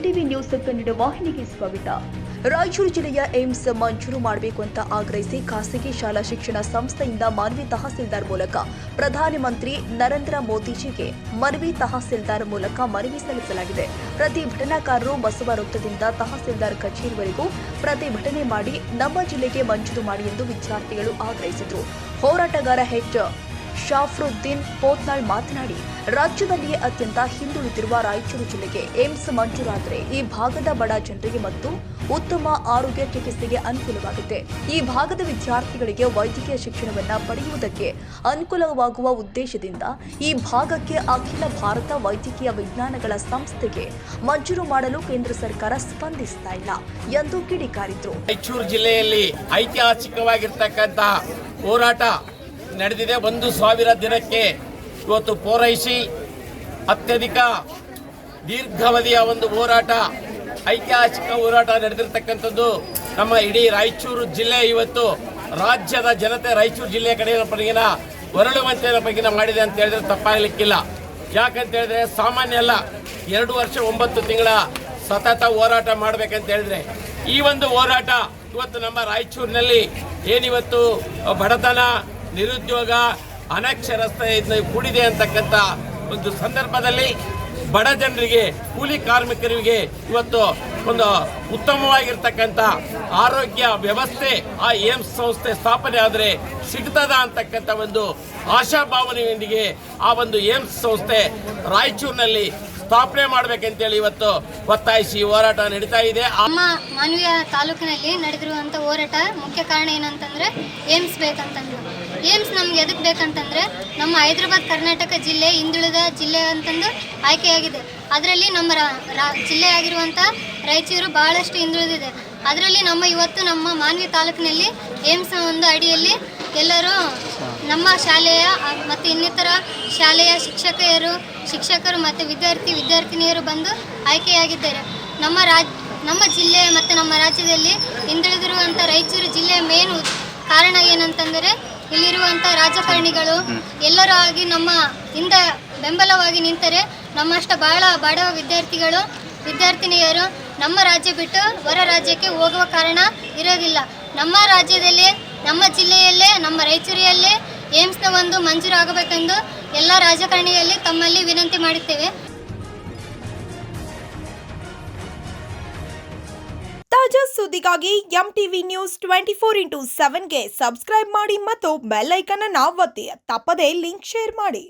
MTV news Kannada ವಾಹಿನಿಗೆ ಸ್ವಾಗತ. ರಾಯಚೂರು ಜಿಲ್ಲೆಯ ಏಮ್ಸ್ ಮಂಜೂರು ಮಾಡಬೇಕು ಅಂತ ಆಗ್ರಹಿಸಿ ಖಾಸಗಿ ಶಾಲಾ ಶಿಕ್ಷಣ ಸಂಸ್ಥೆಯಿಂದ ಮನವಿ ತಹಸೀಲ್ದಾರ್ ಮೂಲಕ ಪ್ರಧಾನಮಂತ್ರಿ ನರೇಂದ್ರ ಮೋದಿಜಿಗೆ ತಹಸೀಲ್ದಾರ್ ಮೂಲಕ ಮನವಿ ಸಲ್ಲಿಸಲಾಗಿದೆ. ಪ್ರತಿಭಟನಾಕಾರರು ಬಸವ ವೃತ್ತದಿಂದ ತಹಸೀಲ್ದಾರ್ ಕಚೇರಿವರೆಗೂ ಪ್ರತಿಭಟನೆ ಮಾಡಿ ನಮ್ಮ ಜಿಲ್ಲೆಗೆ ಮಂಜೂರು ಮಾಡಿ ಎಂದು ವಿದ್ಯಾರ್ಥಿಗಳು ಆಗ್ರಹಿಸಿದರು. ಹೋರಾಟಗಾರ ಶಾಫ್ರುದ್ದೀನ್ ಪೋತ್ನಾಳ್ ಮಾತನಾಡಿ, ರಾಜ್ಯದಲ್ಲಿಯೇ ಅತ್ಯಂತ ಹಿಂದುಳಿದಿರುವ ರಾಯಚೂರು ಜಿಲ್ಲೆಗೆ ಏಮ್ಸ್ ಮಂಜೂರಾದರೆ ಈ ಭಾಗದ ಬಡ ಜನರಿಗೆ ಮತ್ತು ಉತ್ತಮ ಆರೋಗ್ಯ ಚಿಕಿತ್ಸೆಗೆ ಅನುಕೂಲವಾಗುತ್ತೆ. ಈ ಭಾಗದ ವಿದ್ಯಾರ್ಥಿಗಳಿಗೆ ವೈದ್ಯಕೀಯ ಶಿಕ್ಷಣವನ್ನು ಪಡೆಯುವುದಕ್ಕೆ ಅನುಕೂಲವಾಗುವ ಉದ್ದೇಶದಿಂದ ಈ ಭಾಗಕ್ಕೆ ಅಖಿಲ ಭಾರತ ವೈದ್ಯಕೀಯ ವಿಜ್ಞಾನಗಳ ಸಂಸ್ಥೆಗೆ ಮಂಜೂರು ಮಾಡಲು ಕೇಂದ್ರ ಸರ್ಕಾರ ಸ್ಪಂದಿಸ್ತಾ ಇಲ್ಲ ಎಂದು ಕಿಡಿಕಾರಿದ್ರು. ರಾಯಚೂರು ಜಿಲ್ಲೆಯಲ್ಲಿ ಐತಿಹಾಸಿಕವಾಗಿರ್ತಕ್ಕಂಥ ಹೋರಾಟ ನಡೆದಿದೆ. 1,000 ದಿನಕ್ಕೆ ಇವತ್ತು ಪೂರೈಸಿ ಅತ್ಯಧಿಕ ದೀರ್ಘಾವಧಿಯ ಒಂದು ಹೋರಾಟ, ಐತಿಹಾಸಿಕ ಹೋರಾಟ ನಡೆದಿರ್ತಕ್ಕಂಥದ್ದು ನಮ್ಮ ಇಡೀ ರಾಯಚೂರು ಜಿಲ್ಲೆ ಇವತ್ತು ರಾಜ್ಯದ ಜನತೆ ರಾಯಚೂರು ಜಿಲ್ಲೆಯ ಕಡೆಯ ಬಗೆಗಿನ ಹೊರಳುವಂತೆ ಬಗೆಗಿನ ಮಾಡಿದೆ ಅಂತ ಹೇಳಿದ್ರೆ ತಪ್ಪಾಗಲಿಕ್ಕಿಲ್ಲ. ಯಾಕಂತ ಹೇಳಿದ್ರೆ ಸಾಮಾನ್ಯ ಅಲ್ಲ, 2 ವರ್ಷ 9 ತಿಂಗಳ ಸತತ ಹೋರಾಟ ಮಾಡಬೇಕಂತ ಹೇಳಿದ್ರೆ ಈ ಒಂದು ಹೋರಾಟ ಇವತ್ತು ನಮ್ಮ ರಾಯಚೂರಿನಲ್ಲಿ ಏನಿವತ್ತು ಬಡತನ, ನಿರುದ್ಯೋಗ, ಅನಕ್ಷರತೆ ಕೂಡಿದೆ ಅಂತಕ್ಕಂಥ ಒಂದು ಸಂದರ್ಭದಲ್ಲಿ ಬಡ ಜನರಿಗೆ, ಕೂಲಿ ಕಾರ್ಮಿಕರಿಗೆ ಇವತ್ತು ಒಂದು ಉತ್ತಮವಾಗಿರ್ತಕ್ಕಂಥ ಆರೋಗ್ಯ ವ್ಯವಸ್ಥೆ ಆ ಏಮ್ಸ್ ಸಂಸ್ಥೆ ಸ್ಥಾಪನೆ ಆದರೆ ಸಿಗ್ತದ ಅಂತಕ್ಕಂಥ ಒಂದು ಆಶಾಭಾವನೆಯೊಂದಿಗೆ ಆ ಒಂದು ಏಮ್ಸ್ ಸಂಸ್ಥೆ ರಾಯಚೂರಿನಲ್ಲಿ ಸ್ಥಾಪನೆ ಮಾಡಬೇಕಂತೇಳಿ ಇವತ್ತು ಒತ್ತಾಯಿಸಿ ಹೋರಾಟ ನಡೀತಾ ಇದೆ. ನಮ್ಮ ಮಾನವೀಯ ತಾಲೂಕಿನಲ್ಲಿ ನಡೆದಿರುವಂಥ ಹೋರಾಟ ಮುಖ್ಯ ಕಾರಣ ಏನಂತಂದ್ರೆ ಏಮ್ಸ್ ಬೇಕಂತಂದ್ರೆ, ಏಮ್ಸ್ ನಮ್ಗೆ ಎದಕ್ಕೆ ಬೇಕಂತಂದ್ರೆ ನಮ್ಮ ಹೈದರಾಬಾದ್ ಕರ್ನಾಟಕ ಜಿಲ್ಲೆ ಹಿಂದುಳಿದ ಜಿಲ್ಲೆ ಅಂತಂದು ಆಯ್ಕೆಯಾಗಿದೆ. ಅದರಲ್ಲಿ ನಮ್ಮ ಜಿಲ್ಲೆಯಾಗಿರುವಂಥ ರಾಯಚೂರು ಬಹಳಷ್ಟು ಹಿಂದುಳಿದಿದೆ. ಅದರಲ್ಲಿ ಇವತ್ತು ನಮ್ಮ ಮಾನವಿ ತಾಲೂಕಿನಲ್ಲಿ ಏಮ್ಸ್ ಒಂದು ಅಡಿಯಲ್ಲಿ ಎಲ್ಲರೂ ನಮ್ಮ ಶಾಲೆಯ ಮತ್ತು ಇನ್ನಿತರ ಶಾಲೆಯ ಶಿಕ್ಷಕರು ಮತ್ತು ವಿದ್ಯಾರ್ಥಿನಿಯರು ಬಂದು ಆಯ್ಕೆಯಾಗಿದ್ದಾರೆ. ನಮ್ಮ ಜಿಲ್ಲೆ ಮತ್ತು ನಮ್ಮ ರಾಜ್ಯದಲ್ಲಿ ಹಿಂದುಳಿದಿರುವಂಥ ರಾಯಚೂರು ಜಿಲ್ಲೆಯ ಮೇನ್ ಕಾರಣ ಏನಂತಂದರೆ ಇಲ್ಲಿರುವಂಥ ರಾಜಕಾರಣಿಗಳು ಎಲ್ಲರೂ ಆಗಿ ನಮ್ಮ ಹಿಂದೆ ಬೆಂಬಲವಾಗಿ ನಿಂತರೆ ನಮ್ಮಷ್ಟು ಬಡ ವಿದ್ಯಾರ್ಥಿನಿಯರು ನಮ್ಮ ರಾಜ್ಯ ಬಿಟ್ಟು ಹೊರ ರಾಜ್ಯಕ್ಕೆ ಹೋಗುವ ಕಾರಣ ಇರೋದಿಲ್ಲ. ನಮ್ಮ ರಾಜ್ಯದಲ್ಲಿ, ನಮ್ಮ ಜಿಲ್ಲೆಯಲ್ಲೇ, ನಮ್ಮ ರಾಯಚೂರಿಯಲ್ಲೇ ಏಮ್ಸ್ನ ಒಂದು ಮಂಜೂರು ಆಗಬೇಕೆಂದು ಎಲ್ಲ ರಾಜಕಾರಣಿಯಲ್ಲಿ ತಮ್ಮಲ್ಲಿ ವಿನಂತಿ ಮಾಡುತ್ತೇವೆ. ತಾಜಾ ಸುದ್ದಿಗಾಗಿ ಎಂಟಿವಿ ನ್ಯೂಸ್ 24x7ಗೆ ಸಬ್ಸ್ಕ್ರೈಬ್ ಮಾಡಿ ಮತ್ತು ಬೆಲ್ ಐಕಾನ್ ಅನ್ನು ಒತ್ತಿ. ತಪ್ಪದೇ ಲಿಂಕ್ ಶೇರ್ ಮಾಡಿ.